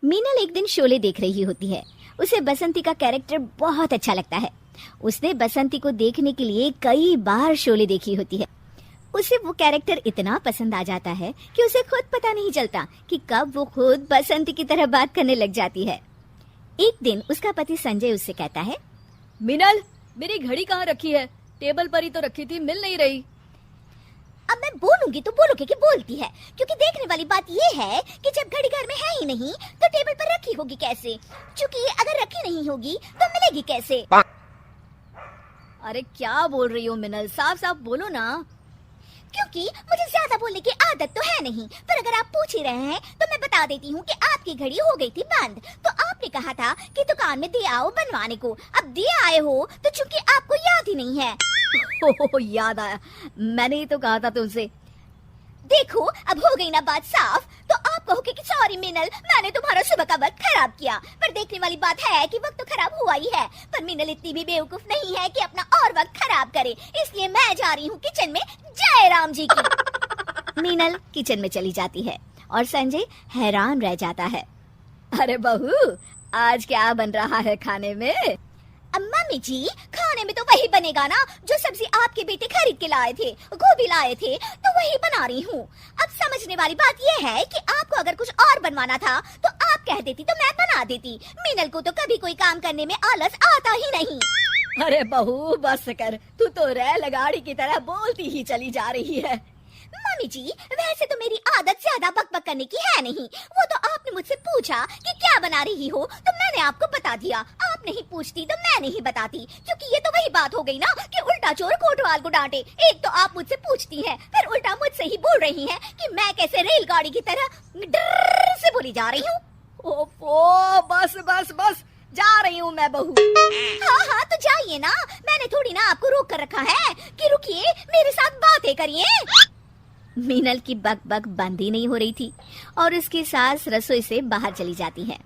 मीनल एक दिन शोले देख रही होती है। उसे बसंती का कैरेक्टर बहुत अच्छा लगता है। उसने बसंती को देखने के लिए कई बार शोले देखी होती है। उसे वो कैरेक्टर इतना पसंद आ जाता है कि उसे खुद पता नहीं चलता कि कब वो खुद बसंती की तरह बात करने लग जाती है। एक दिन उसका पति संजय उससे कहता है, मीनल, मेरी घड़ी कहाँ रखी है? टेबल पर ही तो रखी थी, मिल नहीं रही। अब मैं बोलूंगी तो बोलोगे कि बोलती है, क्योंकि देखने वाली बात ये है कि जब घड़ी घर में है ही नहीं तो टेबल पर रखी होगी कैसे? क्योंकि अगर रखी नहीं होगी तो मिलेगी कैसे? अरे क्या बोल रही हो मिनल, साफ साफ बोलो ना। क्योंकि मुझे ज्यादा बोलने की आदत तो है नहीं, पर अगर आप पूछ ही रहे हैं तो मैं बता देती हूँ कि आपकी घड़ी हो गई थी बंद। तो आपने कहा था कि दुकान में दे आओ बनवाने को। अब दे आए हो तो चूंकि आपको याद ही नहीं है। हो याद आया, मैंने ही तो कहा था तुमसे। देखो अब हो गई ना बात साफ। तो आप कहोगे कि सॉरी मिनल, मैंने तुम्हारा सुबह का वक्त खराब किया। पर देखने वाली बात है कि वक्त तो खराब हुआ ही है, पर मिनल इतनी भी बेवकूफ नहीं है कि अपना और वक्त खराब करे। इसलिए मैं जा रही हूँ किचन में, जय राम जी की। मीनल किचन में चली जाती है और संजय हैरान रह जाता है। अरे बहू, आज क्या बन रहा है खाने में? मम्मी जी, खाने में तो वही बनेगा ना जो सब्जी आपके बेटे खरीद के लाए थे, गोभी लाए थे, तो वही बना रही हूँ। अब समझने वाली बात ये है कि आपको अगर कुछ और बनवाना था तो आप कह देती तो मैं बना देती। मीनल को तो कभी कोई काम करने में आलस आता ही नहीं। अरे बहू बस कर, तू तो रेलगाड़ी की तरह बोलती ही चली जा रही है। मम्मी जी, वैसे तो मेरी आदत ज्यादा बकबक करने की है नहीं। वो तो आपने मुझसे पूछा कि क्या बना रही हो तो मैंने आपको बता दिया। आप नहीं पूछती तो मैं नहीं बताती, क्योंकि ये तो वही बात हो गई ना कि उल्टा चोर कोतवाल को डांटे। एक तो आप मुझसे पूछती हैं, फिर उल्टा मुझसे ही बोल रही हैं कि मैं कैसे रेलगाड़ी की तरह डर से बोली जा रही हूँ। ओफो, बस बस बस, जा रही हूँ मैं बहू। हाँ हाँ तो जाइए ना, मैंने थोड़ी ना आपको रोक कर रखा है कि रुकिए मेरे साथ बातें करिए। मीनल की बक बक बंद ही नहीं हो रही थी और उसकी सास रसोई से बाहर चली जाती है।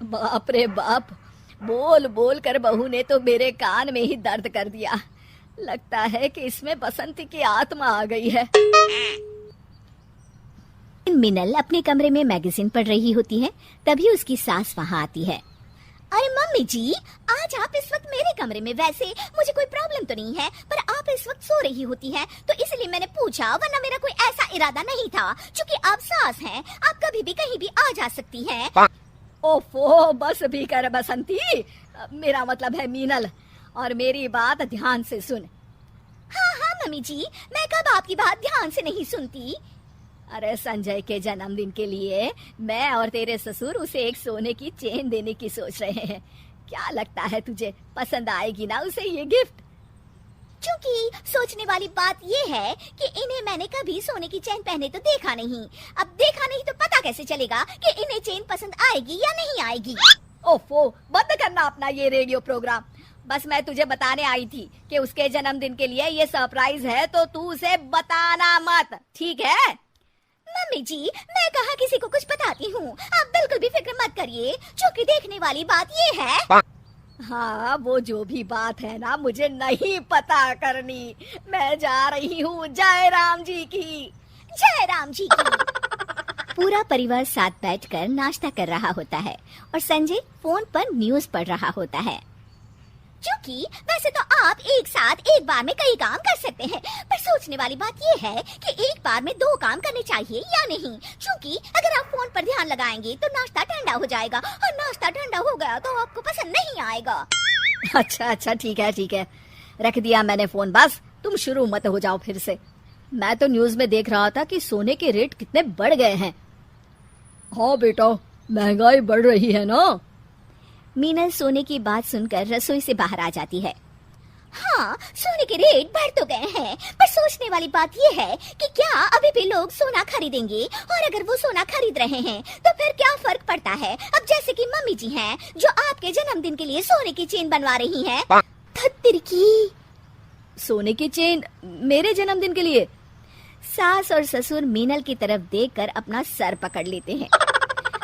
बाप रे बाप, बोल बोल कर बहू ने तो मेरे कान में ही दर्द कर दिया। लगता है कि इसमें बसंती की आत्मा आ गई है। मीनल अपने कमरे में मैगजीन पढ़ रही होती है, तभी उसकी सास वहाँ आती है। अरे मम्मी जी, आज आप इस वक्त मेरे कमरे में, वैसे मुझे कोई प्रॉब्लम तो नहीं है, पर आप इस वक्त सो रही होती हैं, तो इसलिए मैंने पूछा, वरना मेरा कोई ऐसा इरादा नहीं था। क्योंकि आप सास हैं, आप कभी भी कहीं भी आ जा सकती हैं। ओफो, बस भी कर बसंती, मेरा मतलब है मीनल, और मेरी बात ध्यान से सुन। हाँ हाँ मम्मी जी, मैं कब आपकी बात ध्यान से नहीं सुनती। अरे संजय के जन्मदिन के लिए मैं और तेरे ससुर उसे एक सोने की चेन देने की सोच रहे हैं। क्या लगता है तुझे, पसंद आएगी ना उसे ये गिफ्ट? क्योंकि सोचने वाली बात ये है कि इन्हें मैंने कभी सोने की चेन पहने तो देखा नहीं। अब देखा नहीं तो पता कैसे चलेगा कि इन्हें चेन पसंद आएगी या नहीं आएगी। ओफो, बंद करना अपना ये रेडियो प्रोग्राम। बस मैं तुझे बताने आई थी कि उसके जन्मदिन के लिए ये सरप्राइज है, तो तू उसे बताना मत, ठीक है? मम्मी जी, मैं कहाँ किसी को कुछ बताती हूँ, आप बिल्कुल भी फिक्र मत करिए। क्योंकि देखने वाली बात ये है। हाँ, वो जो भी बात है ना, मुझे नहीं पता करनी। मैं जा रही हूँ, जय राम जी की। जय राम जी की। पूरा परिवार साथ बैठकर नाश्ता कर रहा होता है और संजय फोन पर न्यूज पढ़ रहा होता है। क्योंकि वैसे तो आप एक साथ एक बार में कई काम कर सकते हैं, पर सोचने वाली बात ये है कि एक बार में 2 काम करने चाहिए या नहीं। क्योंकि अगर आप फोन पर ध्यान लगाएंगे तो नाश्ता ठंडा हो जाएगा, और नाश्ता ठंडा हो गया तो आपको पसंद नहीं आएगा। अच्छा अच्छा, ठीक है, रख दिया मैंने फोन। बस तुम शुरू मत हो जाओ फिर से। मैं तो न्यूज में देख रहा था कि सोने के रेट कितने बढ़ गए हैं। हाँ बेटा, महंगाई बढ़ रही है ना। मीनल सोने की बात सुनकर रसोई से बाहर आ जाती है। हाँ, सोने के रेट बढ़ तो गए हैं, पर सोचने वाली बात ये है कि क्या अभी भी लोग सोना खरीदेंगे? और अगर वो सोना खरीद रहे हैं तो फिर क्या फर्क पड़ता है? अब जैसे कि मम्मी जी हैं जो आपके जन्मदिन के लिए सोने की चेन बनवा रही हैं। धत्तिर की सोने की चेन मेरे जन्मदिन के लिए? सास और ससुर मीनल की तरफ देखकर अपना सर पकड़ लेते हैं।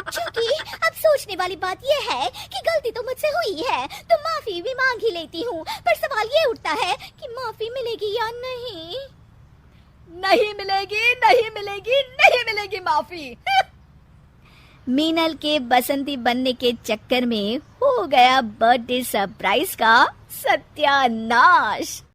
क्योंकि अब सोचने वाली बात ये है कि गलती तो मुझसे हुई है, तो माफी भी मांग ही लेती हूँ, पर सवाल ये उठता है कि माफी मिलेगी या नहीं। नहीं मिलेगी, नहीं मिलेगी, नहीं मिलेगी माफी। मीनल के बसंती बनने के चक्कर में हो गया बर्थडे सरप्राइज का सत्यानाश।